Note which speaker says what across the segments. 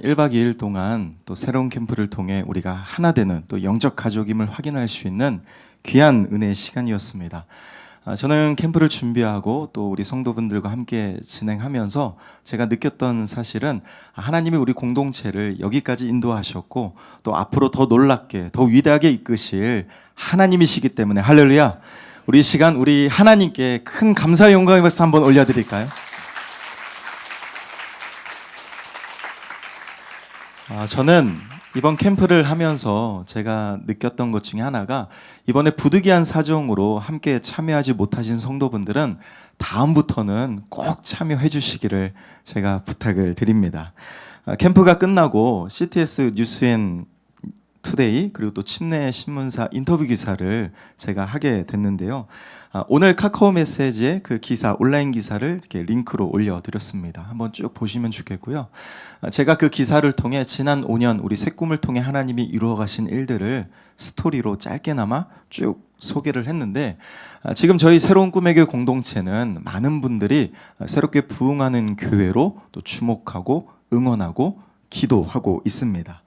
Speaker 1: 1박 2일 동안 또 새로운 캠프를 통해 우리가 하나 되는 또 영적 가족임을 확인할 수 있는 귀한 은혜의 시간이었습니다. 저는 캠프를 준비하고 또 우리 성도분들과 함께 진행하면서 제가 느꼈던 사실은 하나님이 우리 공동체를 여기까지 인도하셨고 또 앞으로 더 놀랍게 더 위대하게 이끄실 하나님이시기 때문에 할렐루야. 우리 시간 우리 하나님께 큰 감사의 영광의 박수 한번 올려드릴까요? 저는 이번 캠프를 하면서 제가 느꼈던 것 중에 하나가 이번에 부득이한 사정으로 함께 참여하지 못하신 성도분들은 다음부터는 꼭 참여해 주시기를 제가 부탁을 드립니다. 캠프가 끝나고 CTS 뉴스앤 투데이 그리고 또 침례 신문사 인터뷰 기사를 제가 하게 됐는데요. 오늘 카카오 메시지에 그 기사 온라인 기사를 이렇게 링크로 올려드렸습니다. 한번 쭉 보시면 좋겠고요. 제가 그 기사를 통해 지난 5년 우리 새 꿈을 통해 하나님이 이루어가신 일들을 스토리로 짧게나마 쭉 소개를 했는데 지금 저희 새로운 꿈의 교회 공동체는 많은 분들이 새롭게 부흥하는 교회로 또 주목하고 응원하고 기도하고 있습니다.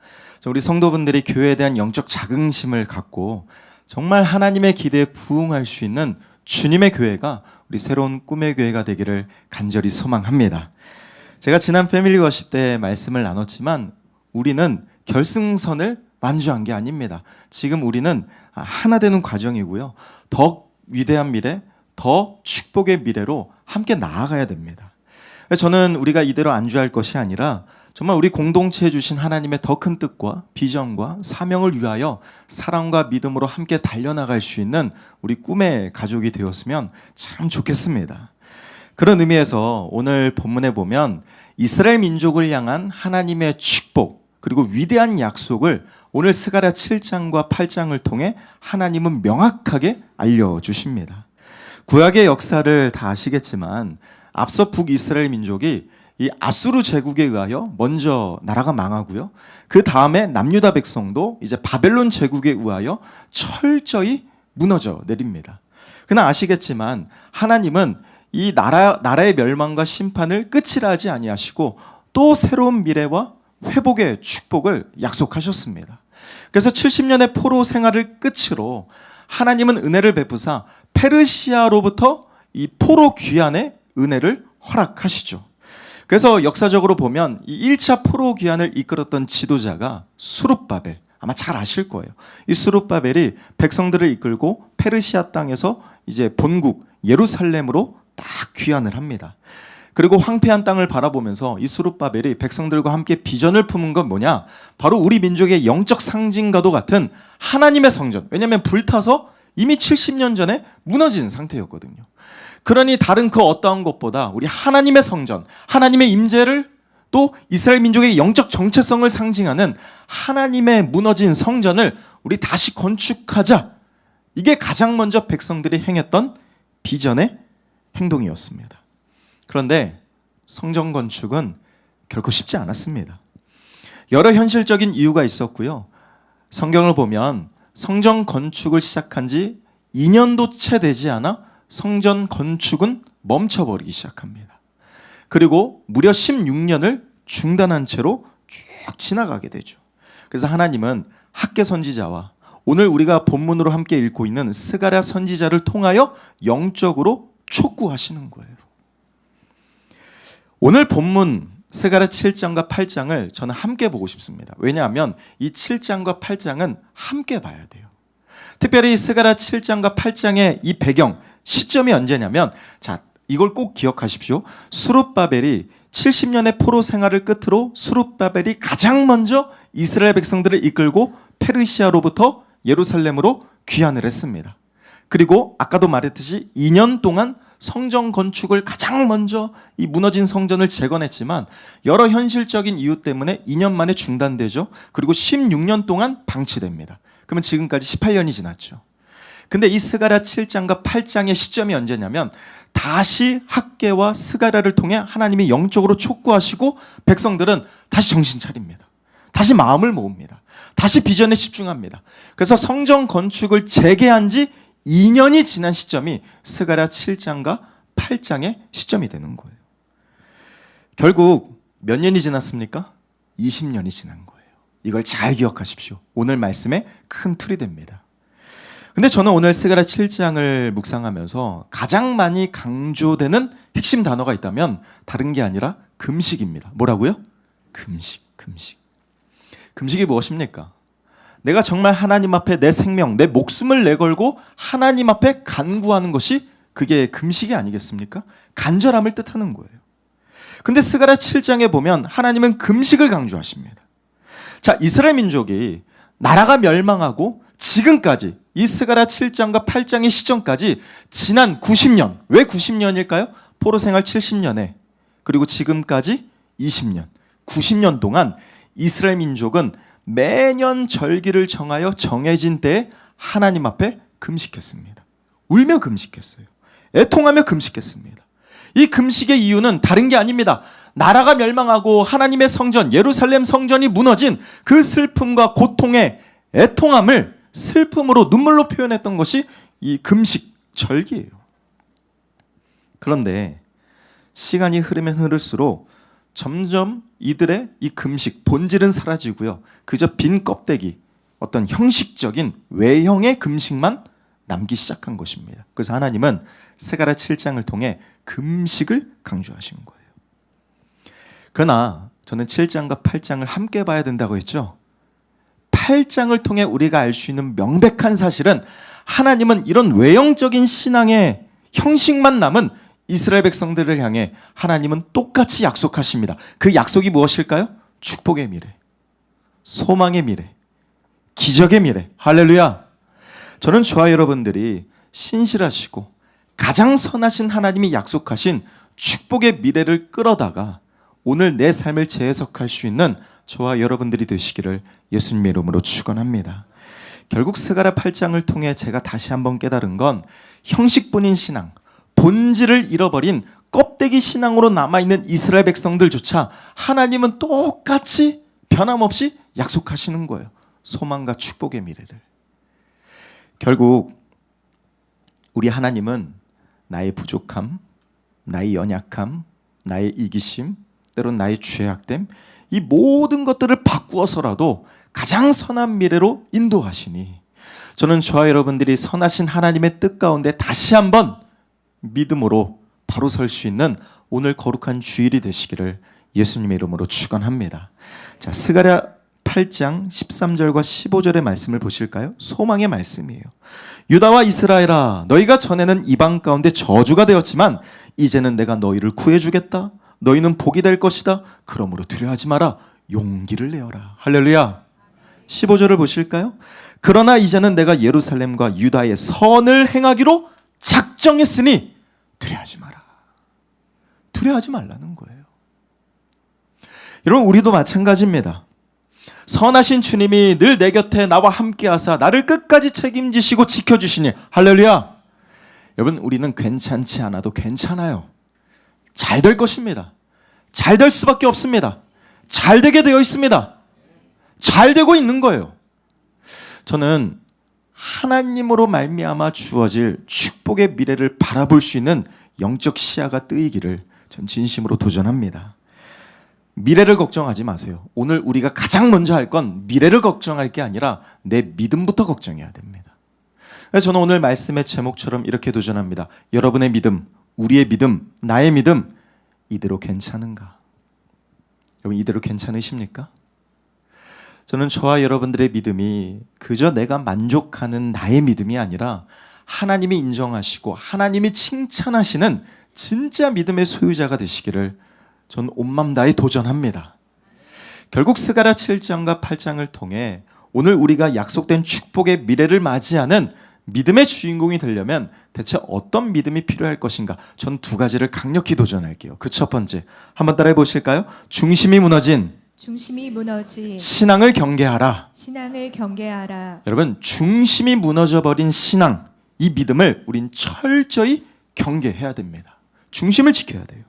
Speaker 1: 우리 성도분들이 교회에 대한 영적 자긍심을 갖고 정말 하나님의 기대에 부응할 수 있는 주님의 교회가 우리 새로운 꿈의 교회가 되기를 간절히 소망합니다. 제가 지난 패밀리 워십 때 말씀을 나눴지만 우리는 결승선을 완주한 게 아닙니다. 지금 우리는 하나 되는 과정이고요. 더 위대한 미래, 더 축복의 미래로 함께 나아가야 됩니다. 저는 우리가 이대로 안주할 것이 아니라 정말 우리 공동체에 주신 하나님의 더 큰 뜻과 비전과 사명을 위하여 사랑과 믿음으로 함께 달려나갈 수 있는 우리 꿈의 가족이 되었으면 참 좋겠습니다. 그런 의미에서 오늘 본문에 보면 이스라엘 민족을 향한 하나님의 축복 그리고 위대한 약속을 오늘 스가랴 7장과 8장을 통해 하나님은 명확하게 알려주십니다. 구약의 역사를 다 아시겠지만 앞서 북이스라엘 민족이 이 아수르 제국에 의하여 먼저 나라가 망하고요. 그 다음에 남유다 백성도 이제 바벨론 제국에 의하여 철저히 무너져 내립니다. 그러나 아시겠지만 하나님은 이 나라의 멸망과 심판을 끝이라 하지 아니하시고 또 새로운 미래와 회복의 축복을 약속하셨습니다. 그래서 70년의 포로 생활을 끝으로 하나님은 은혜를 베푸사 페르시아로부터 이 포로 귀환의 은혜를 허락하시죠. 그래서 역사적으로 보면 이 1차 포로 귀환을 이끌었던 지도자가 수룹바벨, 아마 잘 아실 거예요. 이 수룹바벨이 백성들을 이끌고 페르시아 땅에서 이제 본국 예루살렘으로 딱 귀환을 합니다. 그리고 황폐한 땅을 바라보면서 이 수룹바벨이 백성들과 함께 비전을 품은 건 뭐냐? 바로 우리 민족의 영적 상징과도 같은 하나님의 성전. 왜냐하면 불타서 이미 70년 전에 무너진 상태였거든요. 그러니 다른 그 어떠한 것보다 우리 하나님의 성전, 하나님의 임재를 또 이스라엘 민족의 영적 정체성을 상징하는 하나님의 무너진 성전을 우리 다시 건축하자. 이게 가장 먼저 백성들이 행했던 비전의 행동이었습니다. 그런데 성전 건축은 결코 쉽지 않았습니다. 여러 현실적인 이유가 있었고요. 성경을 보면 성전 건축을 시작한 지 2년도 채 되지 않아 성전 건축은 멈춰버리기 시작합니다. 그리고 무려 16년을 중단한 채로 쭉 지나가게 되죠. 그래서 하나님은 학개 선지자와 오늘 우리가 본문으로 함께 읽고 있는 스가랴 선지자를 통하여 영적으로 촉구하시는 거예요. 오늘 본문 스가랴 7장과 8장을 저는 함께 보고 싶습니다. 왜냐하면 이 7장과 8장은 함께 봐야 돼요. 특별히 스가랴 7장과 8장의 이 배경, 시점이 언제냐면 자, 이걸 꼭 기억하십시오. 수룹바벨이 70년의 포로 생활을 끝으로 수룹바벨이 가장 먼저 이스라엘 백성들을 이끌고 페르시아로부터 예루살렘으로 귀환을 했습니다. 그리고 아까도 말했듯이 2년 동안 성전 건축을 가장 먼저 이 무너진 성전을 재건했지만 여러 현실적인 이유 때문에 2년 만에 중단되죠. 그리고 16년 동안 방치됩니다. 그러면 지금까지 18년이 지났죠. 근데 이 스가랴 7장과 8장의 시점이 언제냐면 다시 학개와 스가랴를 통해 하나님이 영적으로 촉구하시고 백성들은 다시 정신 차립니다. 다시 마음을 모읍니다. 다시 비전에 집중합니다. 그래서 성전 건축을 재개한 지 2년이 지난 시점이 스가랴 7장과 8장의 시점이 되는 거예요. 결국 몇 년이 지났습니까? 20년이 지난 거예요. 이걸 잘 기억하십시오. 오늘 말씀의 큰 틀이 됩니다. 근데 저는 오늘 스가랴 7장을 묵상하면서 가장 많이 강조되는 핵심 단어가 있다면 다른 게 아니라 금식입니다. 뭐라고요? 금식. 금식이 무엇입니까? 내가 정말 하나님 앞에 내 생명, 내 목숨을 내걸고 하나님 앞에 간구하는 것이 그게 금식이 아니겠습니까? 간절함을 뜻하는 거예요. 근데 스가랴 7장에 보면 하나님은 금식을 강조하십니다. 자, 이스라엘 민족이 나라가 멸망하고 지금까지 이 스가랴 7장과 8장의 시점까지 지난 90년, 왜 90년일까요? 포로 생활 70년에 그리고 지금까지 20년, 90년 동안 이스라엘 민족은 매년 절기를 정하여 정해진 때에 하나님 앞에 금식했습니다. 울며 금식했어요. 애통하며 금식했습니다. 이 금식의 이유는 다른 게 아닙니다. 나라가 멸망하고 하나님의 성전, 예루살렘 성전이 무너진 그 슬픔과 고통의 애통함을 슬픔으로 눈물로 표현했던 것이 이 금식 절기예요. 그런데 시간이 흐르면 흐를수록 점점 이들의 이 금식 본질은 사라지고요. 그저 빈 껍데기, 어떤 형식적인 외형의 금식만 남기 시작한 것입니다. 그래서 하나님은 스가랴 7장을 통해 금식을 강조하신 거예요. 그러나 저는 7장과 8장을 함께 봐야 된다고 했죠. 8장을 통해 우리가 알 수 있는 명백한 사실은 하나님은 이런 외형적인 신앙의 형식만 남은 이스라엘 백성들을 향해 하나님은 똑같이 약속하십니다. 그 약속이 무엇일까요? 축복의 미래, 소망의 미래, 기적의 미래. 할렐루야. 저는 저와 여러분들이 신실하시고 가장 선하신 하나님이 약속하신 축복의 미래를 끌어다가 오늘 내 삶을 재해석할 수 있는 저와 여러분들이 되시기를 예수님의 이름으로 축원합니다. 결국 스가랴 8장을 통해 제가 다시 한번 깨달은 건 형식뿐인 신앙, 본질을 잃어버린 껍데기 신앙으로 남아있는 이스라엘 백성들조차 하나님은 똑같이 변함없이 약속하시는 거예요. 소망과 축복의 미래를. 결국 우리 하나님은 나의 부족함, 나의 연약함, 나의 이기심, 때론 나의 죄악됨, 이 모든 것들을 바꾸어서라도 가장 선한 미래로 인도하시니 저는 저와 여러분들이 선하신 하나님의 뜻 가운데 다시 한번 믿음으로 바로 설 수 있는 오늘 거룩한 주일이 되시기를 예수님의 이름으로 축원합니다. 자, 스가랴 8장 13절과 15절의 말씀을 보실까요? 소망의 말씀이에요. 유다와 이스라엘아, 너희가 전에는 이방 가운데 저주가 되었지만 이제는 내가 너희를 구해주겠다. 너희는 복이 될 것이다. 그러므로 두려워하지 마라. 용기를 내어라. 할렐루야. 15절을 보실까요? 그러나 이제는 내가 예루살렘과 유다의 선을 행하기로 작정했으니 두려워하지 마라. 두려워하지 말라는 거예요. 여러분, 우리도 마찬가지입니다. 선하신 주님이 늘 내 곁에 나와 함께 하사 나를 끝까지 책임지시고 지켜주시니 할렐루야. 여러분, 우리는 괜찮지 않아도 괜찮아요. 잘 될 것입니다. 잘 될 수밖에 없습니다. 잘 되게 되어 있습니다. 잘 되고 있는 거예요. 저는 하나님으로 말미암아 주어질 축복의 미래를 바라볼 수 있는 영적 시야가 뜨이기를 전 진심으로 도전합니다. 미래를 걱정하지 마세요. 오늘 우리가 가장 먼저 할 건 미래를 걱정할 게 아니라 내 믿음부터 걱정해야 됩니다. 그래서 저는 오늘 말씀의 제목처럼 이렇게 도전합니다. 여러분의 믿음, 우리의 믿음, 나의 믿음 이대로 괜찮은가? 여러분, 이대로 괜찮으십니까? 저는 저와 여러분들의 믿음이 그저 내가 만족하는 나의 믿음이 아니라 하나님이 인정하시고 하나님이 칭찬하시는 진짜 믿음의 소유자가 되시기를 전 온맘 다해 도전합니다. 결국 스가랴 7장과 8장을 통해 오늘 우리가 약속된 축복의 미래를 맞이하는 믿음의 주인공이 되려면 대체 어떤 믿음이 필요할 것인가? 전 두 가지를 강력히 도전할게요. 그 첫 번째, 한번 따라해 보실까요? 중심이 무너진 신앙을 경계하라. 여러분, 중심이 무너져버린 신앙, 이 믿음을 우린 철저히 경계해야 됩니다. 중심을 지켜야 돼요.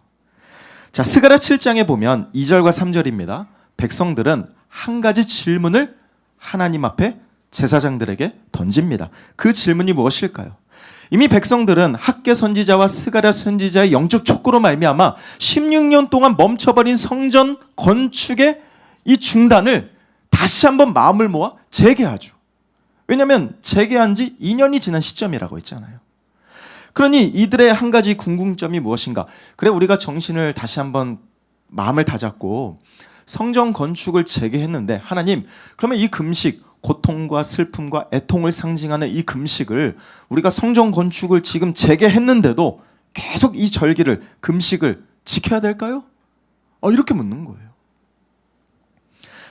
Speaker 1: 자, 스가랴 7장에 보면 2절과 3절입니다. 백성들은 한 가지 질문을 하나님 앞에 제사장들에게 던집니다. 그 질문이 무엇일까요? 이미 백성들은 학개 선지자와 스가랴 선지자의 영적 촉구로 말미암아 16년 동안 멈춰버린 성전 건축의 이 중단을 다시 한번 마음을 모아 재개하죠. 왜냐하면 재개한 지 2년이 지난 시점이라고 했잖아요. 그러니 이들의 한 가지 궁금점이 무엇인가? 그래, 우리가 정신을 다시 한번 마음을 다잡고 성전 건축을 재개했는데, 하나님, 그러면 이 금식, 고통과 슬픔과 애통을 상징하는 이 금식을, 우리가 성전 건축을 지금 재개했는데도 계속 이 절기를, 금식을 지켜야 될까요? 이렇게 묻는 거예요.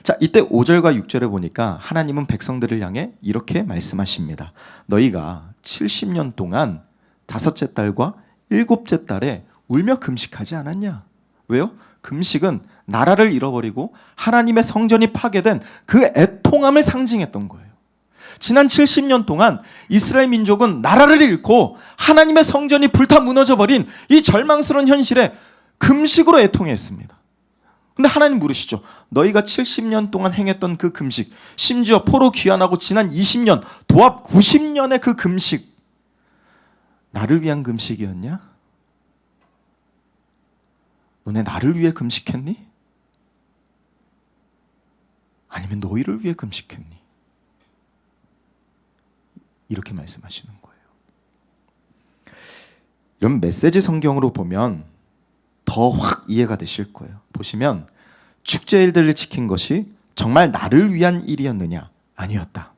Speaker 1: 자, 이때 5절과 6절에 보니까 하나님은 백성들을 향해 이렇게 말씀하십니다. 너희가 70년 동안 다섯째 달과 일곱째 달에 울며 금식하지 않았냐? 왜요? 금식은 나라를 잃어버리고 하나님의 성전이 파괴된 그 애통함을 상징했던 거예요. 지난 70년 동안 이스라엘 민족은 나라를 잃고 하나님의 성전이 불타 무너져버린 이 절망스러운 현실에 금식으로 애통했습니다. 근데 하나님 물으시죠. 너희가 70년 동안 행했던 그 금식, 심지어 포로 귀환하고 지난 20년, 도합 90년의 그 금식, 나를 위한 금식이었냐? 너네 나를 위해 금식했니? 아니면 너희를 위해 금식했니? 이렇게 말씀하시는 거예요. 이런 메시지 성경으로 보면 더 확 이해가 되실 거예요. 보시면 축제일들을 지킨 것이 정말 나를 위한 일이었느냐? 아니었다.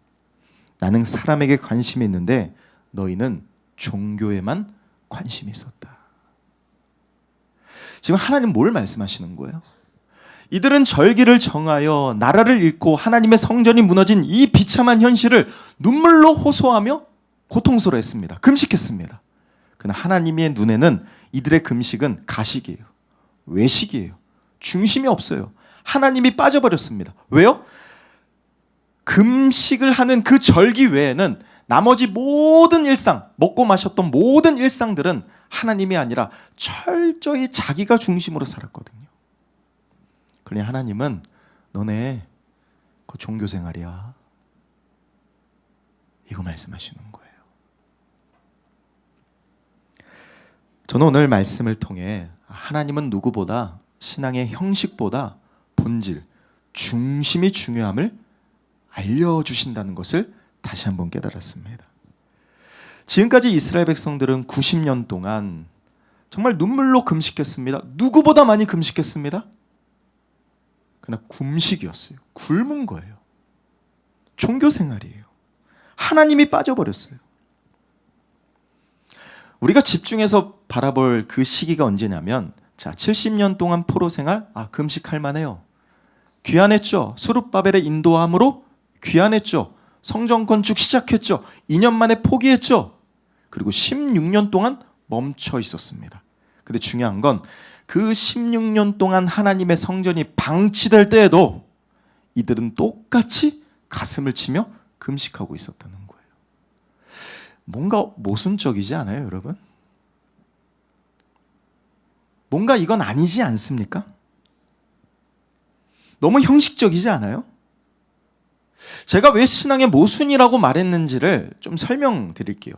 Speaker 1: 나는 사람에게 관심이 있는데 너희는 종교에만 관심이 있었다. 지금 하나님 뭘 말씀하시는 거예요? 이들은 절기를 정하여 나라를 잃고 하나님의 성전이 무너진 이 비참한 현실을 눈물로 호소하며 고통스러워했습니다. 금식했습니다. 그러나 하나님의 눈에는 이들의 금식은 가식이에요. 외식이에요. 중심이 없어요. 하나님이 빠져버렸습니다. 왜요? 금식을 하는 그 절기 외에는 나머지 모든 일상, 먹고 마셨던 모든 일상들은 하나님이 아니라 철저히 자기가 중심으로 살았거든요. 그러니 하나님은 너네 그 종교 생활이야, 이거 말씀하시는 거예요. 저는 오늘 말씀을 통해 하나님은 누구보다 신앙의 형식보다 본질, 중심이 중요함을 알려주신다는 것을 다시 한번 깨달았습니다. 지금까지 이스라엘 백성들은 90년 동안 정말 눈물로 금식했습니다. 누구보다 많이 금식했습니다. 그러나 굶식이었어요. 굶은 거예요. 종교 생활이에요. 하나님이 빠져버렸어요. 우리가 집중해서 바라볼 그 시기가 언제냐면, 자, 70년 동안 포로 생활, 금식할 만해요. 귀환했죠. 수룹바벨의 인도함으로 귀환했죠. 성전 건축 시작했죠. 2년 만에 포기했죠. 그리고 16년 동안 멈춰 있었습니다. 근데 중요한 건 그 16년 동안 하나님의 성전이 방치될 때에도 이들은 똑같이 가슴을 치며 금식하고 있었다는 거예요. 뭔가 모순적이지 않아요, 여러분? 뭔가 이건 아니지 않습니까? 너무 형식적이지 않아요? 제가 왜 신앙의 모순이라고 말했는지를 좀 설명드릴게요.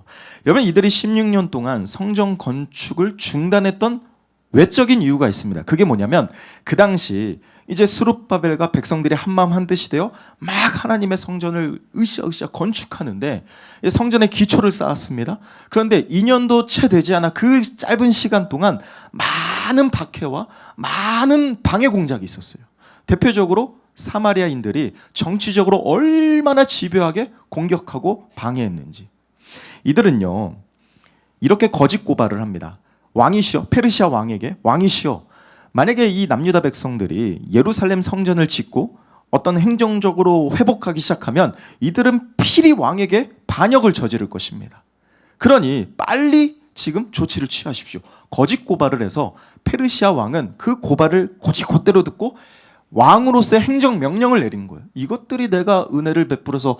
Speaker 1: 여러분, 이들이 16년 동안 성전 건축을 중단했던 외적인 이유가 있습니다. 그게 뭐냐면, 그 당시 이제 스룹바벨과 백성들이 한마음 한뜻이 되어 막 하나님의 성전을 으쌰으쌰 건축하는데 성전의 기초를 쌓았습니다. 그런데 2년도 채 되지 않아 그 짧은 시간 동안 많은 박해와 많은 방해 공작이 있었어요. 대표적으로 사마리아인들이 정치적으로 얼마나 집요하게 공격하고 방해했는지. 이들은요, 이렇게 거짓 고발을 합니다. 왕이시여, 페르시아 왕에게, 왕이시여, 만약에 이 남유다 백성들이 예루살렘 성전을 짓고 어떤 행정적으로 회복하기 시작하면 이들은 필히 왕에게 반역을 저지를 것입니다. 그러니 빨리 지금 조치를 취하십시오. 거짓 고발을 해서 페르시아 왕은 그 고발을 곧대로 듣고 왕으로서의 행정명령을 내린 거예요. 이것들이 내가 은혜를 베풀어서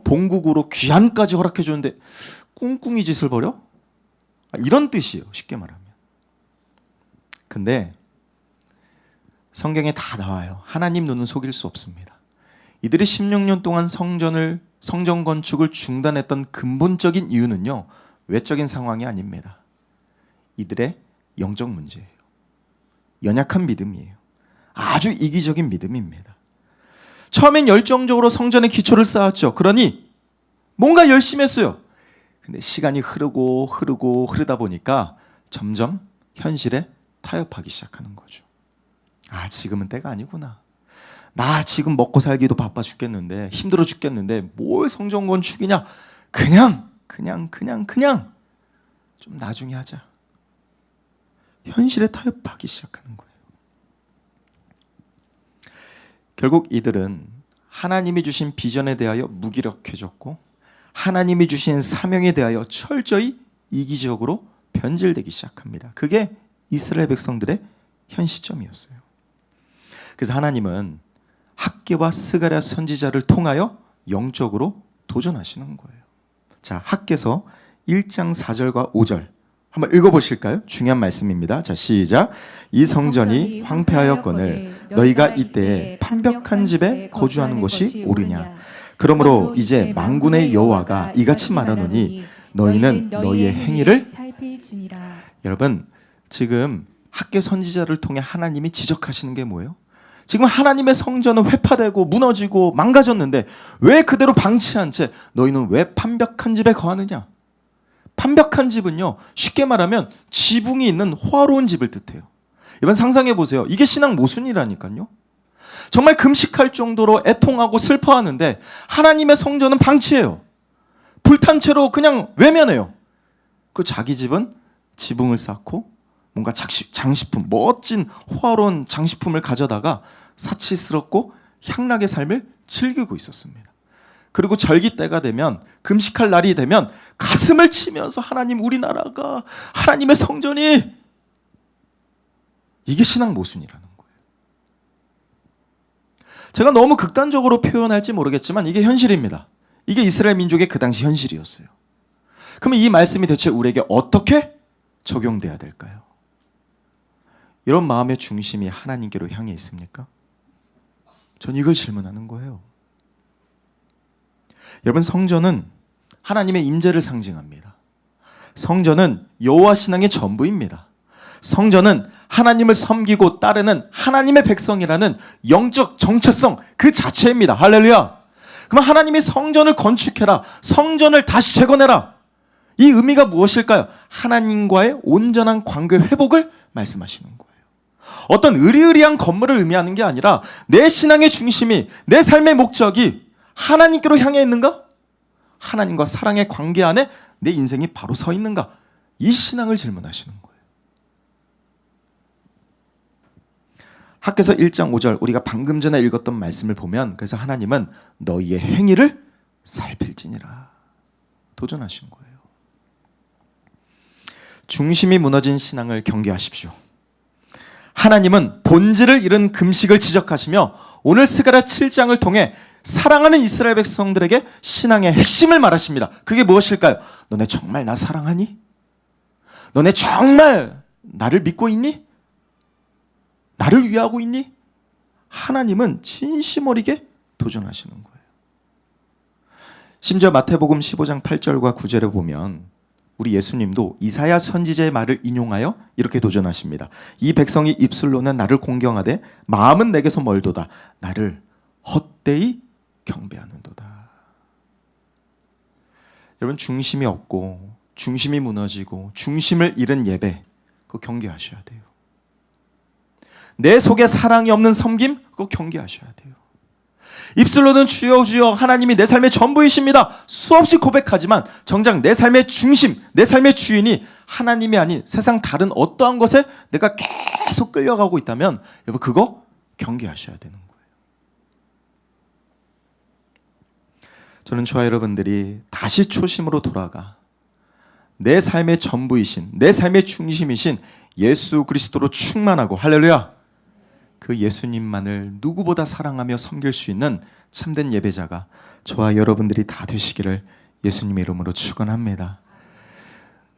Speaker 1: 본국으로 귀환까지 허락해 주는데 꿍꿍이 짓을 벌여? 이런 뜻이에요, 쉽게 말하면. 근데 성경에 다 나와요. 하나님 눈은 속일 수 없습니다. 이들이 16년 동안 성전 건축을 중단했던 근본적인 이유는요, 외적인 상황이 아닙니다. 이들의 영적 문제예요. 연약한 믿음이에요. 아주 이기적인 믿음입니다. 처음엔 열정적으로 성전의 기초를 쌓았죠. 그러니 뭔가 열심히 했어요. 근데 시간이 흐르다 보니까 점점 현실에 타협하기 시작하는 거죠. 아, 지금은 때가 아니구나. 나 지금 먹고 살기도 바빠 죽겠는데, 힘들어 죽겠는데 뭘 성전 건축이냐. 그냥 좀 나중에 하자. 현실에 타협하기 시작하는 거예요. 결국 이들은 하나님이 주신 비전에 대하여 무기력해졌고, 하나님이 주신 사명에 대하여 철저히 이기적으로 변질되기 시작합니다. 그게 이스라엘 백성들의 현 시점이었어요. 그래서 하나님은 학개와 스가랴 선지자를 통하여 영적으로 도전하시는 거예요. 자, 학개서 1장 4절과 5절 한번 읽어보실까요? 중요한 말씀입니다. 자, 시작. 이 성전이 황폐하였거늘 너희가 이때에 판벽한 집에 거주하는 것이 옳으냐. 그러므로 이제 만군의 여호와가 이같이 말하노니 너희는 너희의 행위를 살필지니라. 여러분, 지금 학개 선지자를 통해 하나님이 지적하시는 게 뭐예요? 지금 하나님의 성전은 회파되고 무너지고 망가졌는데 왜 그대로 방치한 채 너희는 왜 판벽한 집에 거하느냐? 판벽한 집은요, 쉽게 말하면 지붕이 있는 호화로운 집을 뜻해요. 여러분 상상해 보세요. 이게 신앙 모순이라니까요. 정말 금식할 정도로 애통하고 슬퍼하는데 하나님의 성전은 방치해요. 불탄 채로 그냥 외면해요. 그 자기 집은 지붕을 쌓고 뭔가 장식품, 멋진 호화로운 장식품을 가져다가 사치스럽고 향락의 삶을 즐기고 있었습니다. 그리고 절기 때가 되면, 금식할 날이 되면 가슴을 치면서 하나님, 우리나라가, 하나님의 성전이, 이게 신앙 모순이라는 거예요. 제가 너무 극단적으로 표현할지 모르겠지만 이게 현실입니다. 이게 이스라엘 민족의 그 당시 현실이었어요. 그러면 이 말씀이 대체 우리에게 어떻게 적용돼야 될까요? 이런 마음의 중심이 하나님께로 향해 있습니까? 전 이걸 질문하는 거예요. 여러분, 성전은 하나님의 임재를 상징합니다. 성전은 여호와 신앙의 전부입니다. 성전은 하나님을 섬기고 따르는 하나님의 백성이라는 영적 정체성 그 자체입니다. 할렐루야. 그럼 하나님이 성전을 건축해라, 성전을 다시 재건해라, 이 의미가 무엇일까요? 하나님과의 온전한 관계 회복을 말씀하시는 거예요. 어떤 의리의리한 건물을 의미하는 게 아니라 내 신앙의 중심이, 내 삶의 목적이 하나님께로 향해 있는가? 하나님과 사랑의 관계 안에 내 인생이 바로 서 있는가? 이 신앙을 질문하시는 거예요. 학개서 1장 5절 우리가 방금 전에 읽었던 말씀을 보면, 그래서 하나님은 너희의 행위를 살필지니라 도전하신 거예요. 중심이 무너진 신앙을 경계하십시오. 하나님은 본질을 잃은 금식을 지적하시며 오늘 스가랴 7장을 통해 사랑하는 이스라엘 백성들에게 신앙의 핵심을 말하십니다. 그게 무엇일까요? 너네 정말 나 사랑하니? 너네 정말 나를 믿고 있니? 나를 위하고 있니? 하나님은 진심 어리게 도전하시는 거예요. 심지어 마태복음 15장 8절과 9절에 보면 우리 예수님도 이사야 선지자의 말을 인용하여 이렇게 도전하십니다. 이 백성이 입술로는 나를 공경하되 마음은 내게서 멀도다. 나를 헛되이 경배하는도다. 여러분, 중심이 없고 중심이 무너지고 중심을 잃은 예배, 그거 경계하셔야 돼요. 내 속에 사랑이 없는 섬김, 그거 경계하셔야 돼요. 입술로는 주여 주여 하나님이 내 삶의 전부이십니다 수없이 고백하지만 정작 내 삶의 중심, 내 삶의 주인이 하나님이 아닌 세상 다른 어떠한 것에 내가 계속 끌려가고 있다면 여러분, 그거 경계하셔야 되는 거예요. 저는 저와 여러분들이 다시 초심으로 돌아가 내 삶의 전부이신, 내 삶의 중심이신 예수 그리스도로 충만하고, 할렐루야, 그 예수님만을 누구보다 사랑하며 섬길 수 있는 참된 예배자가 저와 여러분들이 다 되시기를 예수님의 이름으로 축원합니다.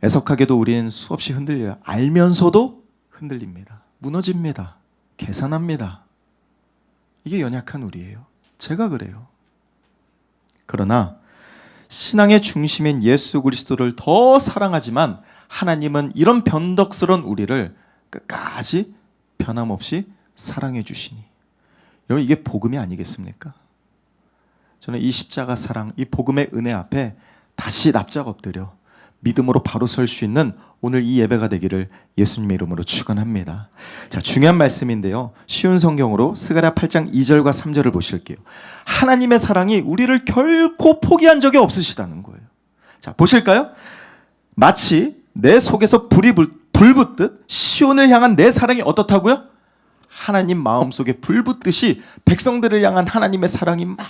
Speaker 1: 애석하게도 우리는 수없이 흔들려요. 알면서도 흔들립니다. 무너집니다. 계산합니다. 이게 연약한 우리예요. 제가 그래요. 그러나 신앙의 중심인 예수 그리스도를 더 사랑하지만 하나님은 이런 변덕스러운 우리를 끝까지 변함없이 사랑해 주시니, 여러분, 이게 복음이 아니겠습니까? 저는 이 십자가 사랑, 이 복음의 은혜 앞에 다시 납작 엎드려 믿음으로 바로 설 수 있는 오늘 이 예배가 되기를 예수님의 이름으로 축원합니다. 자, 중요한 말씀인데요. 쉬운 성경으로 스가랴 8장 2절과 3절을 보실게요. 하나님의 사랑이 우리를 결코 포기한 적이 없으시다는 거예요. 자, 보실까요? 마치 내 속에서 불이 불붙듯 시온을 향한 내 사랑이 어떻다고요? 하나님 마음속에 불 붙듯이 백성들을 향한 하나님의 사랑이 막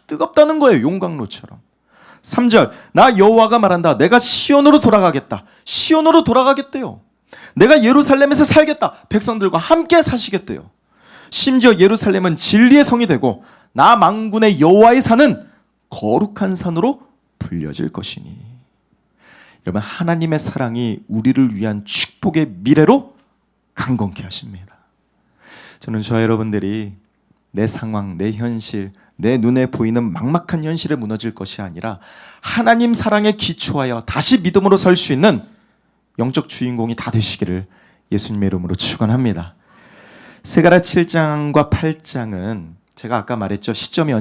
Speaker 1: 뜨겁다는 거예요. 용광로처럼. 3절, 나 여호와가 말한다. 내가 시온으로 돌아가겠다. 시온으로 돌아가겠대요. 내가 예루살렘에서 살겠다. 백성들과 함께 사시겠대요. 심지어 예루살렘은 진리의 성이 되고 나 만군의 여호와의 산은 거룩한 산으로 불려질 것이니. 여러분, 하나님의 사랑이 우리를 위한 축복의 미래로 강건케 하십니다. 저는 저와 여러분들이 내 상황, 내 현실, 내 눈에 보이는 막막한 현실에 무너질 것이 아니라 하나님 사랑에 기초하여 다시 믿음으로 설 수 있는 영적 주인공이 다 되시기를 예수님의 이름으로 축원합니다. 스가랴 7장과 8장은 제가 아까 말했죠. 시점이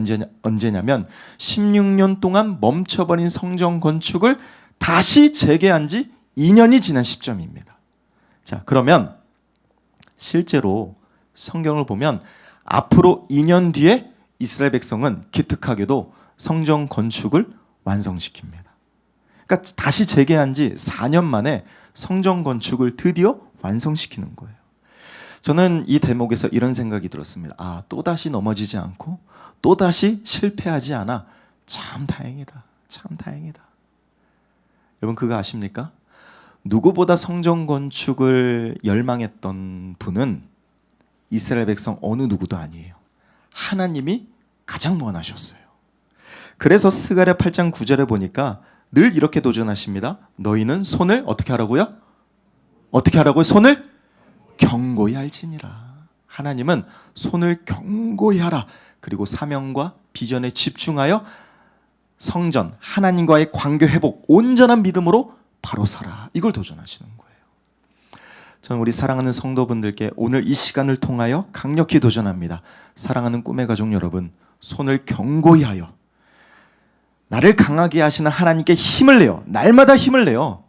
Speaker 1: 언제냐면 16년 동안 멈춰버린 성전 건축을 다시 재개한 지 2년이 지난 시점입니다. 자, 그러면 실제로 성경을 보면 앞으로 2년 뒤에 이스라엘 백성은 기특하게도 성전 건축을 완성시킵니다. 그러니까 다시 재개한 지 4년 만에 성전 건축을 드디어 완성시키는 거예요. 저는 이 대목에서 이런 생각이 들었습니다. 아, 또다시 넘어지지 않고 또다시 실패하지 않아. 참 다행이다. 참 다행이다. 여러분, 그거 아십니까? 누구보다 성전 건축을 열망했던 분은 이스라엘 백성 어느 누구도 아니에요. 하나님이 가장 원하셨어요. 그래서 스가랴 8장 9절에 보니까 늘 이렇게 도전하십니다. 너희는 손을 어떻게 하라고요? 어떻게 하라고요? 손을 경고히 할지니라. 하나님은 손을 경고히 하라. 그리고 사명과 비전에 집중하여 성전, 하나님과의 관계 회복, 온전한 믿음으로 바로 서라. 이걸 도전하시는 거예요. 저는 우리 사랑하는 성도분들께 오늘 이 시간을 통하여 강력히 도전합니다. 사랑하는 꿈의 가족 여러분, 손을 경고히 하여 나를 강하게 하시는 하나님께 힘을 내요. 날마다 힘을 내요.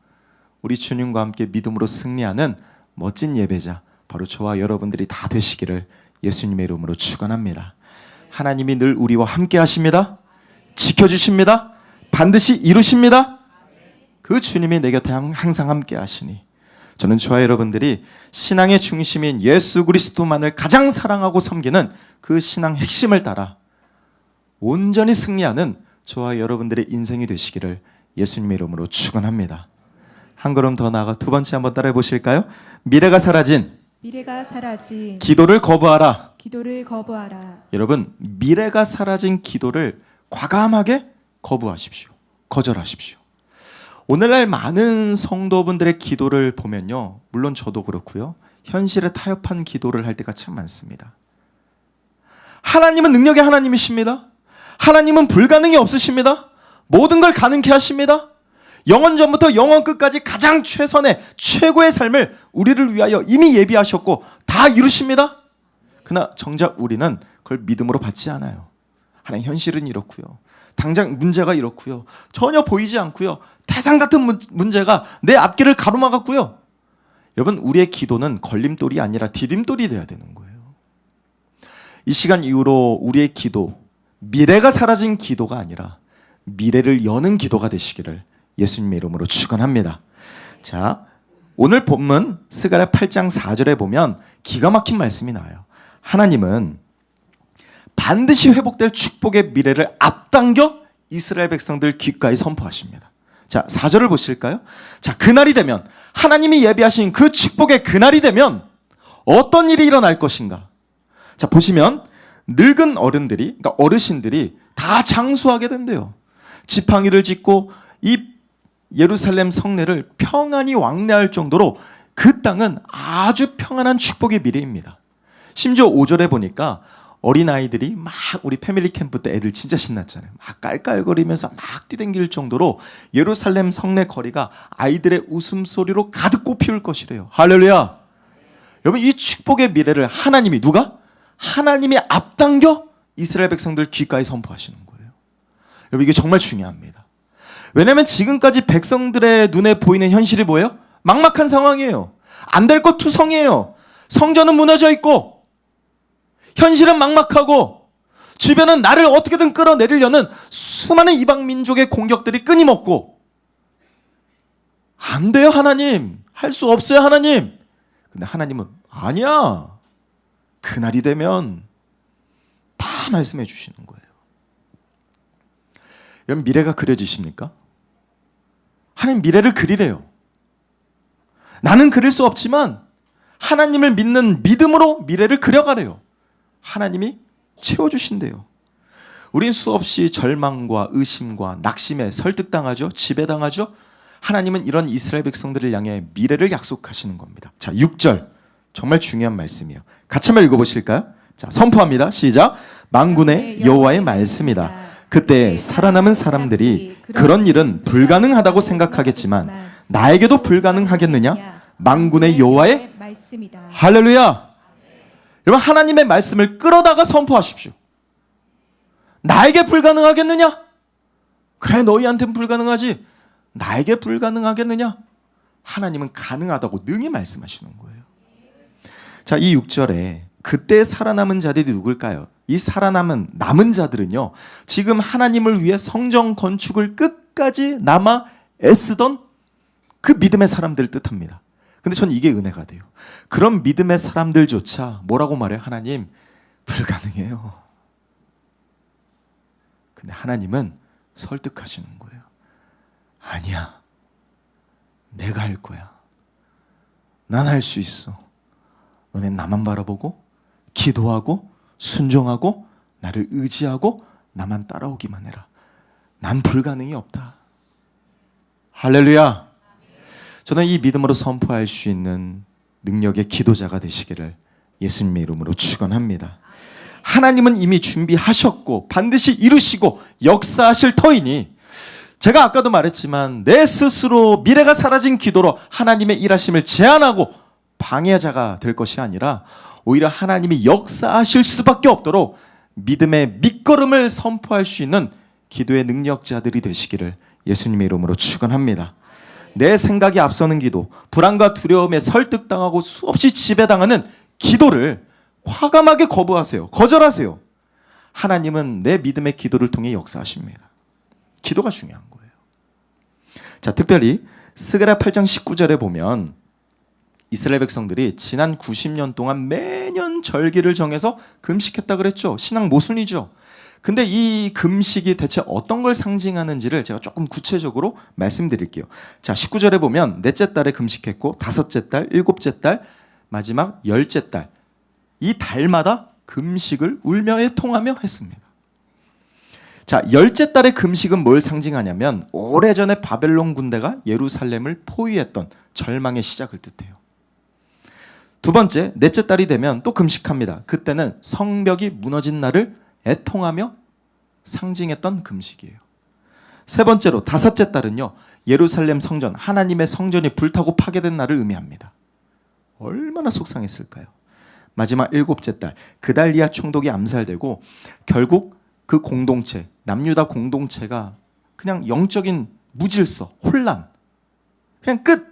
Speaker 1: 우리 주님과 함께 믿음으로 승리하는 멋진 예배자, 바로 저와 여러분들이 다 되시기를 예수님의 이름으로 축원합니다. 하나님이 늘 우리와 함께 하십니다. 지켜주십니다. 반드시 이루십니다. 그 주님이 내 곁에 항상 함께 하시니 저는 저와 여러분들이 신앙의 중심인 예수 그리스도만을 가장 사랑하고 섬기는 그 신앙 핵심을 따라 온전히 승리하는 저와 여러분들의 인생이 되시기를 예수님의 이름으로 축원합니다. 한 걸음 더 나아가 두 번째 한번 따라해 보실까요? 미래가 사라진 기도를 거부하라. 여러분, 미래가 사라진 기도를 과감하게 거부하십시오. 거절하십시오. 오늘날 많은 성도분들의 기도를 보면요, 물론 저도 그렇고요, 현실에 타협한 기도를 할 때가 참 많습니다. 하나님은 능력의 하나님이십니다. 하나님은 불가능이 없으십니다. 모든 걸 가능케 하십니다. 영원 전부터 영원 끝까지 가장 최선의 최고의 삶을 우리를 위하여 이미 예비하셨고 다 이루십니다. 그러나 정작 우리는 그걸 믿음으로 받지 않아요. 하나님, 현실은 이렇고요, 당장 문제가 이렇고요, 전혀 보이지 않고요, 태산 같은 문제가 내 앞길을 가로막았고요. 여러분, 우리의 기도는 걸림돌이 아니라 디딤돌이 돼야 되는 거예요. 이 시간 이후로 우리의 기도, 미래가 사라진 기도가 아니라 미래를 여는 기도가 되시기를 예수님의 이름으로 축원합니다. 자, 오늘 본문 스가랴 8장 4절에 보면 기가 막힌 말씀이 나와요. 하나님은 반드시 회복될 축복의 미래를 앞당겨 이스라엘 백성들 귓가에 선포하십니다. 자, 4절을 보실까요? 자, 그날이 되면, 하나님이 예비하신 그 축복의 그날이 되면 어떤 일이 일어날 것인가? 자, 보시면 늙은 어른들이, 그러니까 어르신들이 다 장수하게 된대요. 지팡이를 짚고 이 예루살렘 성내를 평안히 왕래할 정도로 그 땅은 아주 평안한 축복의 미래입니다. 심지어 5절에 보니까 어린아이들이 막, 우리 패밀리 캠프 때 애들 진짜 신났잖아요. 막 깔깔거리면서 막 뛰댕길 정도로 예루살렘 성내 거리가 아이들의 웃음소리로 가득 꽃피울 것이래요. 할렐루야. 여러분, 이 축복의 미래를 하나님이, 누가? 하나님이 앞당겨 이스라엘 백성들 귓가에 선포하시는 거예요. 여러분 이게 정말 중요합니다. 왜냐하면 지금까지 백성들의 눈에 보이는 현실이 뭐예요? 막막한 상황이에요. 안 될 것 투성이에요. 성전은 무너져 있고 현실은 막막하고 주변은 나를 어떻게든 끌어내리려는 수많은 이방 민족의 공격들이 끊임없고 안 돼요 하나님. 할 수 없어요 하나님. 근데 하나님은 아니야. 그날이 되면 다 말씀해 주시는 거예요. 여러분 미래가 그려지십니까? 하나님 미래를 그리래요. 나는 그릴 수 없지만 하나님을 믿는 믿음으로 미래를 그려가래요. 하나님이 채워주신대요. 우린 수없이 절망과 의심과 낙심에 설득당하죠. 지배당하죠. 하나님은 이런 이스라엘 백성들을 향해 미래를 약속하시는 겁니다. 자, 6절 정말 중요한 말씀이에요. 같이 한번 읽어보실까요? 자, 선포합니다. 시작. 만군의 여호와의 말씀이다. 그때 살아남은 사람들이 그런 일은 불가능하다고 생각하겠지만 나에게도 불가능하겠느냐? 만군의 여호와의 말씀이다. 할렐루야. 여러분 하나님의 말씀을 끌어다가 선포하십시오. 나에게 불가능하겠느냐? 그래 너희한테는 불가능하지. 나에게 불가능하겠느냐? 하나님은 가능하다고 능히 말씀하시는 거예요. 자, 이 6절에 그때 살아남은 자들이 누굴까요? 이 남은 자들은요, 지금 하나님을 위해 성전 건축을 끝까지 남아 애쓰던 그 믿음의 사람들을 뜻합니다. 근데 전 이게 은혜가 돼요. 그런 믿음의 사람들조차 뭐라고 말해요? 하나님 불가능해요. 근데 하나님은 설득하시는 거예요. 아니야. 내가 할 거야. 난 할 수 있어. 너네 나만 바라보고 기도하고 순종하고 나를 의지하고 나만 따라오기만 해라. 난 불가능이 없다. 할렐루야. 저는 이 믿음으로 선포할 수 있는 능력의 기도자가 되시기를 예수님의 이름으로 축원합니다. 하나님은 이미 준비하셨고 반드시 이루시고 역사하실 터이니 제가 아까도 말했지만 내 스스로 미래가 사라진 기도로 하나님의 일하심을 제한하고 방해자가 될 것이 아니라 오히려 하나님이 역사하실 수밖에 없도록 믿음의 밑거름을 선포할 수 있는 기도의 능력자들이 되시기를 예수님의 이름으로 축원합니다. 내 생각이 앞서는 기도, 불안과 두려움에 설득당하고 수없이 지배당하는 기도를 과감하게 거부하세요. 거절하세요. 하나님은 내 믿음의 기도를 통해 역사하십니다. 기도가 중요한 거예요. 자, 특별히 스가랴 8장 19절에 보면 이스라엘 백성들이 지난 90년 동안 매년 절기를 정해서 금식했다 그랬죠. 신앙 모순이죠. 근데 이 금식이 대체 어떤 걸 상징하는지를 제가 조금 구체적으로 말씀드릴게요. 자, 19절에 보면 넷째 달에 금식했고 다섯째 달, 일곱째 달, 마지막 열째 달. 이 달마다 금식을 울며 애통하며 했습니다. 자, 열째 달의 금식은 뭘 상징하냐면 오래전에 바벨론 군대가 예루살렘을 포위했던 절망의 시작을 뜻해요. 두 번째, 넷째 달이 되면 또 금식합니다. 그때는 성벽이 무너진 날을 애통하며 상징했던 금식이에요. 세 번째로 다섯째 달은요, 예루살렘 성전, 하나님의 성전이 불타고 파괴된 날을 의미합니다. 얼마나 속상했을까요? 마지막 일곱째 달, 그달리아 총독이 암살되고 결국 그 공동체, 남유다 공동체가 그냥 영적인 무질서, 혼란, 그냥 끝.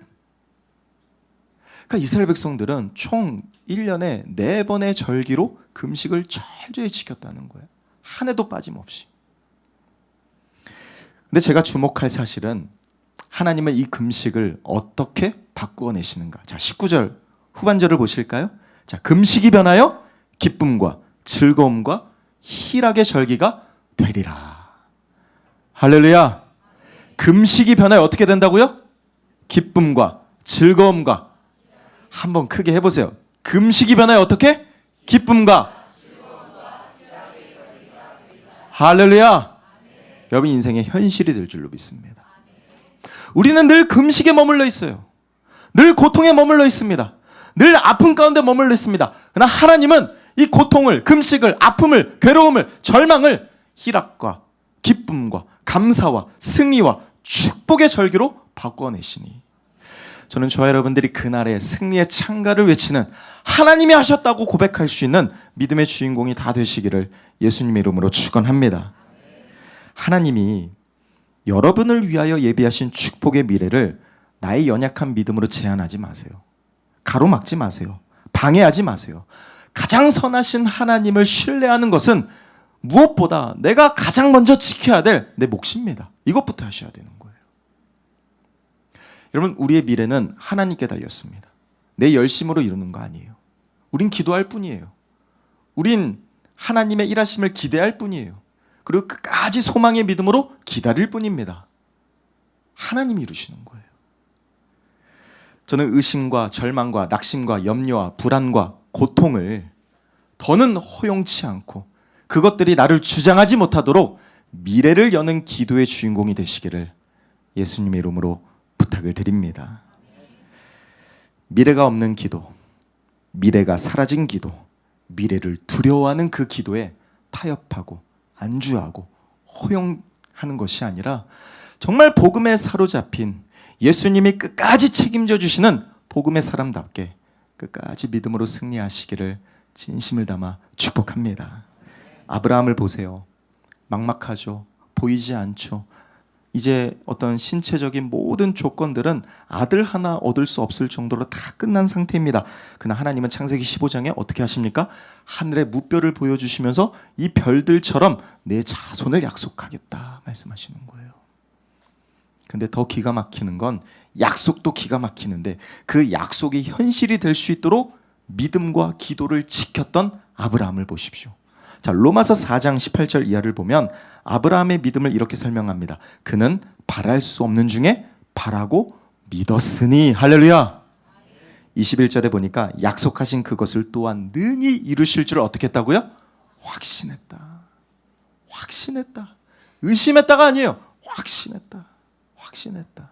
Speaker 1: 그러니까 이스라엘 백성들은 총 1년에 4번의 절기로 금식을 철저히 지켰다는 거예요. 한 해도 빠짐없이. 근데 제가 주목할 사실은 하나님은 이 금식을 어떻게 바꾸어 내시는가. 자, 19절 후반절을 보실까요? 자, 금식이 변하여 기쁨과 즐거움과 희락의 절기가 되리라. 할렐루야. 금식이 변하여 어떻게 된다고요? 기쁨과 즐거움과. 한번 크게 해보세요. 금식이 변하여 어떻게? 기쁨과. 할렐루야. 여러분 인생의 현실이 될 줄로 믿습니다. 우리는 늘 금식에 머물러 있어요. 늘 고통에 머물러 있습니다. 늘 아픔 가운데 머물러 있습니다. 그러나 하나님은 이 고통을, 금식을, 아픔을, 괴로움을, 절망을 희락과 기쁨과 감사와 승리와 축복의 절기로 바꿔내시니 저는 저와 여러분들이 그날의 승리의 창가를 외치는 하나님이 하셨다고 고백할 수 있는 믿음의 주인공이 다 되시기를 예수님의 이름으로 축원합니다. 하나님이 여러분을 위하여 예비하신 축복의 미래를 나의 연약한 믿음으로 제한하지 마세요. 가로막지 마세요. 방해하지 마세요. 가장 선하신 하나님을 신뢰하는 것은 무엇보다 내가 가장 먼저 지켜야 될 내 몫입니다. 이것부터 하셔야 되는 거예요. 여러분, 우리의 미래는 하나님께 달렸습니다. 내 열심으로 이루는 거 아니에요. 우린 기도할 뿐이에요. 우린 하나님의 일하심을 기대할 뿐이에요. 그리고 끝까지 소망의 믿음으로 기다릴 뿐입니다. 하나님이 이루시는 거예요. 저는 의심과 절망과 낙심과 염려와 불안과 고통을 더는 허용치 않고 그것들이 나를 주장하지 못하도록 미래를 여는 기도의 주인공이 되시기를 예수님의 이름으로 부탁을 드립니다. 미래가 없는 기도, 미래가 사라진 기도, 미래를 두려워하는 그 기도에 타협하고 안주하고 허용하는 것이 아니라 정말 복음에 사로잡힌 예수님이 끝까지 책임져 주시는 복음의 사람답게 끝까지 믿음으로 승리하시기를 진심을 담아 축복합니다. 아브라함을 보세요. 막막하죠. 보이지 않죠. 이제 어떤 신체적인 모든 조건들은 아들 하나 얻을 수 없을 정도로 다 끝난 상태입니다. 그러나 하나님은 창세기 15장에 어떻게 하십니까? 하늘의 무뼈를 보여주시면서 이 별들처럼 내 자손을 약속하겠다 말씀하시는 거예요. 근데 더 기가 막히는 건 약속도 기가 막히는데 그 약속이 현실이 될 수 있도록 믿음과 기도를 지켰던 아브라함을 보십시오. 자, 로마서 4장 18절 이하를 보면 아브라함의 믿음을 이렇게 설명합니다. 그는 바랄 수 없는 중에 바라고 믿었으니. 할렐루야. 21절에 보니까 약속하신 그것을 또한 능히 이루실 줄 어떻게 했다고요? 확신했다. 확신했다. 의심했다가 아니에요. 확신했다. 확신했다.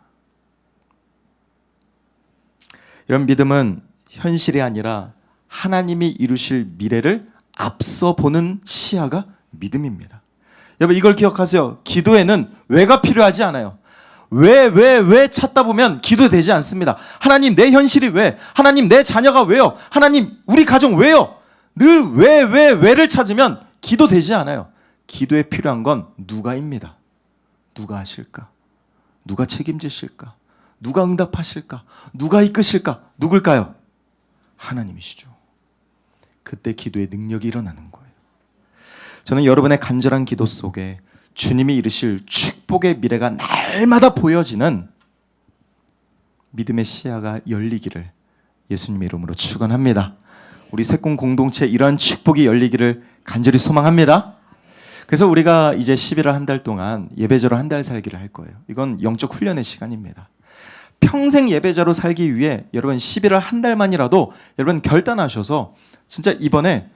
Speaker 1: 이런 믿음은 현실이 아니라 하나님이 이루실 미래를 앞서 보는 시야가 믿음입니다. 여러분, 이걸 기억하세요. 기도에는 왜가 필요하지 않아요. 왜 찾다 보면 기도되지 않습니다. 하나님, 내 현실이 왜? 하나님, 내 자녀가 왜요? 하나님, 우리 가정 왜요? 늘 왜를 찾으면 기도되지 않아요. 기도에 필요한 건 누가입니다. 누가 하실까? 누가 책임지실까? 누가 응답하실까? 누가 이끄실까? 누굴까요? 하나님이시죠. 그때 기도의 능력이 일어나는 거예요. 저는 여러분의 간절한 기도 속에 주님이 이루실 축복의 미래가 날마다 보여지는 믿음의 시야가 열리기를 예수님의 이름으로 축원합니다. 우리 새꿈 공동체 이러한 축복이 열리기를 간절히 소망합니다. 그래서 우리가 이제 11월 한 달 동안 예배자로 한 달 살기를 할 거예요. 이건 영적 훈련의 시간입니다. 평생 예배자로 살기 위해 여러분 11월 한 달만이라도 여러분 결단하셔서 진짜 이번에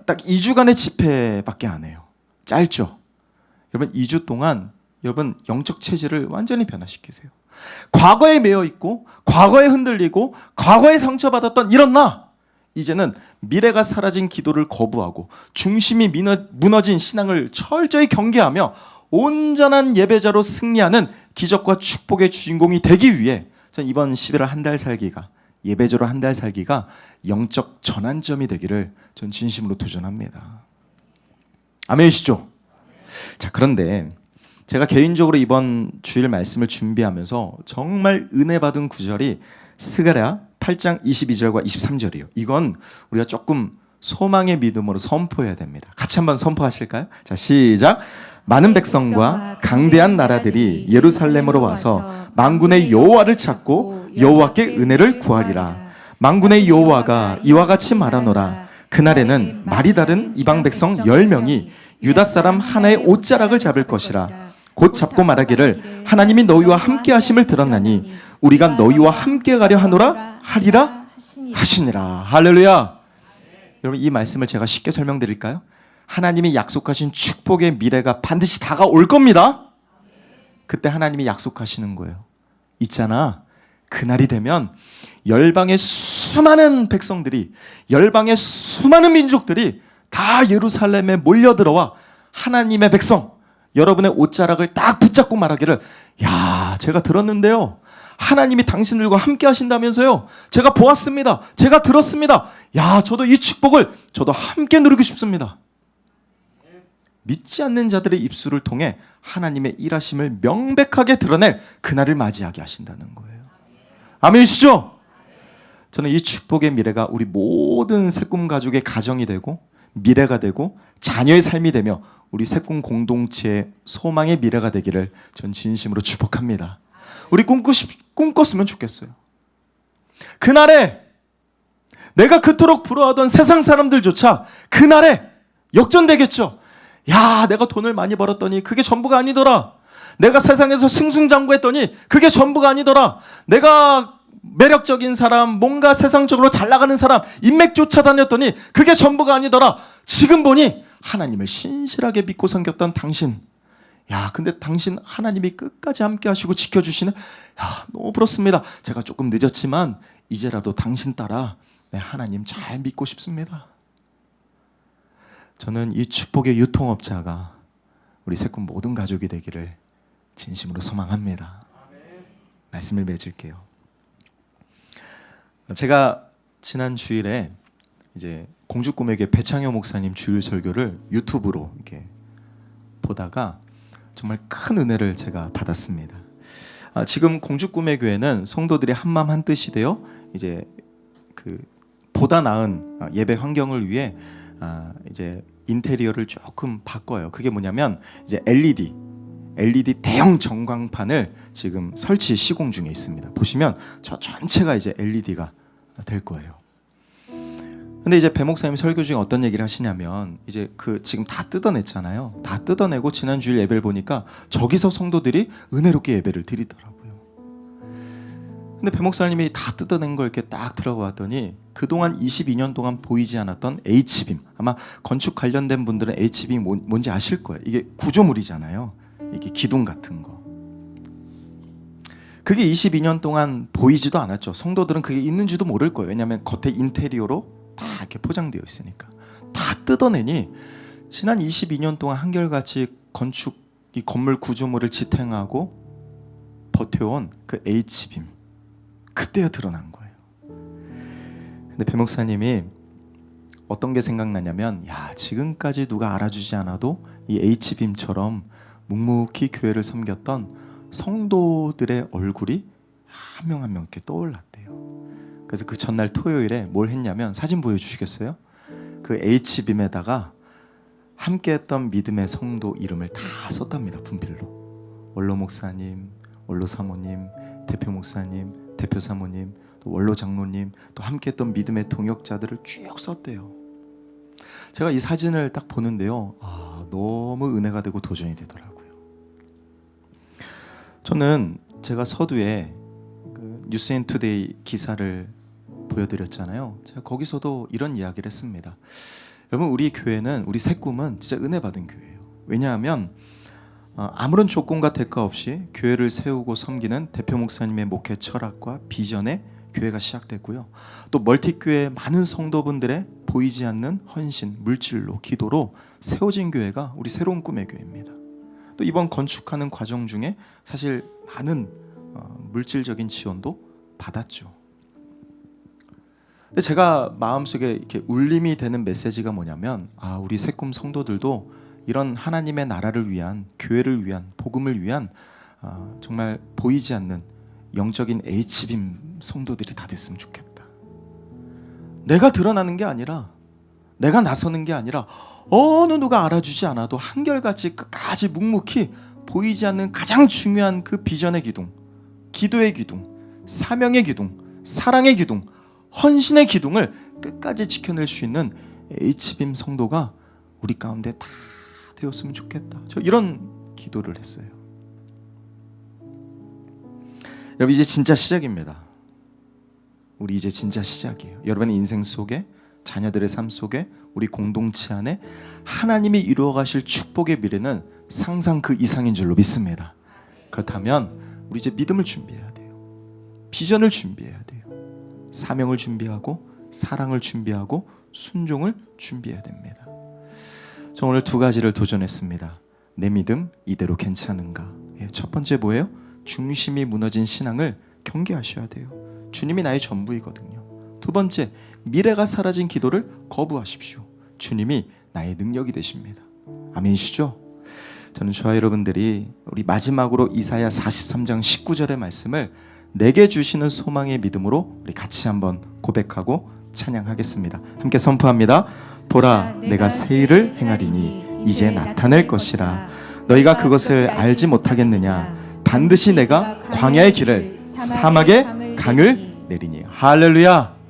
Speaker 1: 딱 2주간의 집회밖에 안 해요. 짧죠? 여러분 2주 동안 여러분 영적 체질을 완전히 변화시키세요. 과거에 매여 있고 과거에 흔들리고 과거에 상처받았던 이런 나, 이제는 미래가 사라진 기도를 거부하고 중심이 무너진 신앙을 철저히 경계하며 온전한 예배자로 승리하는 기적과 축복의 주인공이 되기 위해 전 이번 11월 한 달 살기가, 예배자로 한 달 살기가 영적 전환점이 되기를 전 진심으로 도전합니다. 아멘이시죠? 자, 그런데 제가 개인적으로 이번 주일 말씀을 준비하면서 정말 은혜 받은 구절이 스가랴 8장 22절과 23절이에요. 이건 우리가 조금 소망의 믿음으로 선포해야 됩니다. 같이 한번 선포하실까요? 자, 시작. 많은 백성과 강대한 나라들이 예루살렘으로 와서 만군의 여호와를 찾고 여호와께 은혜를 구하리라. 만군의 여호와가 이와 같이 말하노라. 그날에는 말이 다른 이방 백성 10명이 유다 사람 하나의 옷자락을 잡을 것이라. 곧 잡고 말하기를 하나님이 너희와 함께 하심을 들었나니 우리가 너희와 함께 가려 하노라 하리라 하시니라. 할렐루야. 여러분, 이 말씀을 제가 쉽게 설명드릴까요? 하나님이 약속하신 축복의 미래가 반드시 다가올 겁니다. 그때 하나님이 약속하시는 거예요. 있잖아, 그날이 되면 열방의 수많은 백성들이, 열방의 수많은 민족들이 다 예루살렘에 몰려들어와 하나님의 백성, 여러분의 옷자락을 딱 붙잡고 말하기를, 야, 제가 들었는데요, 하나님이 당신들과 함께 하신다면서요. 제가 보았습니다. 제가 들었습니다. 야, 저도 이 축복을 저도 함께 누리고 싶습니다. 믿지 않는 자들의 입술을 통해 하나님의 일하심을 명백하게 드러낼 그날을 맞이하게 하신다는 거예요. 아멘이시죠? 저는 이 축복의 미래가 우리 모든 새꿈 가족의 가정이 되고 미래가 되고 자녀의 삶이 되며 우리 새꿈 공동체의 소망의 미래가 되기를 전 진심으로 축복합니다. 우리 꿈꿨으면 좋겠어요. 그날에 내가 그토록 부러워하던 세상 사람들조차 그날에 역전되겠죠. 야, 내가 돈을 많이 벌었더니 그게 전부가 아니더라. 내가 세상에서 승승장구했더니 그게 전부가 아니더라. 내가 매력적인 사람, 뭔가 세상적으로 잘 나가는 사람, 인맥 쫓아다녔더니 그게 전부가 아니더라. 지금 보니 하나님을 신실하게 믿고 섬겼던 당신. 야, 근데 당신 하나님이 끝까지 함께 하시고 지켜주시는, 야, 너무 부럽습니다. 제가 조금 늦었지만 이제라도 당신 따라 하나님 잘 믿고 싶습니다. 저는 이 축복의 유통업자가 우리 새꿈 모든 가족이 되기를 진심으로 소망합니다. 말씀을 맺을게요. 제가 지난 주일에 이제 공주꿈에게 배창효 목사님 주일 설교를 유튜브로 이렇게 보다가 정말 큰 은혜를 제가 받았습니다. 지금 공주꿈의 교회는 성도들이 한마음 한뜻이 되어 이제 그 보다 나은 예배 환경을 위해 이제 인테리어를 조금 바꿔요. 그게 뭐냐면 이제 LED 대형 전광판을 지금 설치 시공 중에 있습니다. 보시면 저 전체가 이제 LED가 될 거예요. 근데 이제 배 목사님 설교 중에 어떤 얘기를 하시냐면 이제 그 지금 다 뜯어냈잖아요. 다 뜯어내고 지난 주일 예배를 보니까 저기서 성도들이 은혜롭게 예배를 드리더라고요. 근데 배 목사님이 다 뜯어낸 걸 이렇게 딱 들어가 봤더니 그동안 22년 동안 보이지 않았던 H빔, 아마 건축 관련된 분들은 H빔이 뭔지 아실 거예요. 이게 구조물이잖아요. 이게 기둥 같은 거. 그게 22년 동안 보이지도 않았죠. 성도들은 그게 있는지도 모를 거예요. 왜냐하면 겉에 인테리어로 다 이렇게 포장되어 있으니까. 다 뜯어내니 지난 22년 동안 한결같이 건축 이 건물 구조물을 지탱하고 버텨온 그 H빔, 그때야 드러난 거예요. 근데 배 목사님이 어떤 게 생각나냐면, 야, 지금까지 누가 알아주지 않아도 이 H빔처럼 묵묵히 교회를 섬겼던 성도들의 얼굴이 한 명 한 명 이렇게 떠올랐대요. 그래서 그 전날 토요일에 뭘 했냐면, 사진 보여주시겠어요? 그 H빔에다가 함께했던 믿음의 성도 이름을 다 썼답니다. 분필로. 원로 목사님, 원로 사모님, 대표 목사님, 대표 사모님, 또 원로 장로님, 또 함께했던 믿음의 동역자들을 쭉 썼대요. 제가 이 사진을 딱 보는데요, 너무 은혜가 되고 도전이 되더라고요. 저는 제가 서두에 그 뉴스앤투데이 기사를 보여드렸잖아요. 제가 거기서도 이런 이야기를 했습니다. 여러분, 우리 교회는, 우리 새꿈은 진짜 은혜 받은 교회예요. 왜냐하면 아무런 조건과 대가 없이 교회를 세우고 섬기는 대표 목사님의 목회 철학과 비전에 교회가 시작됐고요. 또 멀티교회 많은 성도분들의 보이지 않는 헌신, 물질로, 기도로 세워진 교회가 우리 새로운 꿈의 교회입니다. 또 이번 건축하는 과정 중에 사실 많은 물질적인 지원도 받았죠. 근데 제가 마음속에 이렇게 울림이 되는 메시지가 뭐냐면, 우리 새꿈 성도들도 이런 하나님의 나라를 위한, 교회를 위한, 복음을 위한 정말 보이지 않는 영적인 H빔 성도들이 다 됐으면 좋겠다. 내가 드러나는 게 아니라, 내가 나서는 게 아니라 어느 누가 알아주지 않아도 한결같이 끝까지 묵묵히 보이지 않는 가장 중요한 그 비전의 기둥, 기도의 기둥, 사명의 기둥, 사랑의 기둥, 헌신의 기둥을 끝까지 지켜낼 수 있는 H빔 성도가 우리 가운데 다 되었으면 좋겠다. 저 이런 기도를 했어요. 여러분, 이제 진짜 시작입니다. 우리 이제 진짜 시작이에요. 여러분의 인생 속에, 자녀들의 삶 속에, 우리 공동체 안에 하나님이 이루어 가실 축복의 미래는 상상 그 이상인 줄로 믿습니다. 그렇다면 우리 이제 믿음을 준비해야 돼요. 비전을 준비해야 돼요. 사명을 준비하고, 사랑을 준비하고, 순종을 준비해야 됩니다. 저 오늘 두 가지를 도전했습니다. 내 믿음 이대로 괜찮은가? 첫 번째 뭐예요? 중심이 무너진 신앙을 경계하셔야 돼요. 주님이 나의 전부이거든요. 두 번째, 미래가 사라진 기도를 거부하십시오. 주님이 나의 능력이 되십니다. 아멘이시죠? 저는 저와 여러분들이 우리 마지막으로 이사야 43장 19절의 말씀을 내게 주시는 소망의 믿음으로 우리 같이 한번 고백하고 찬양하겠습니다. 함께 선포합니다. 보라, 내가 새 일을 행하리니 이제 나타낼 것이라. 너희가 그것을 알지 못하겠느냐? 반드시 내가 광야의 길을 사막의 강을 내리니. 할렐루야.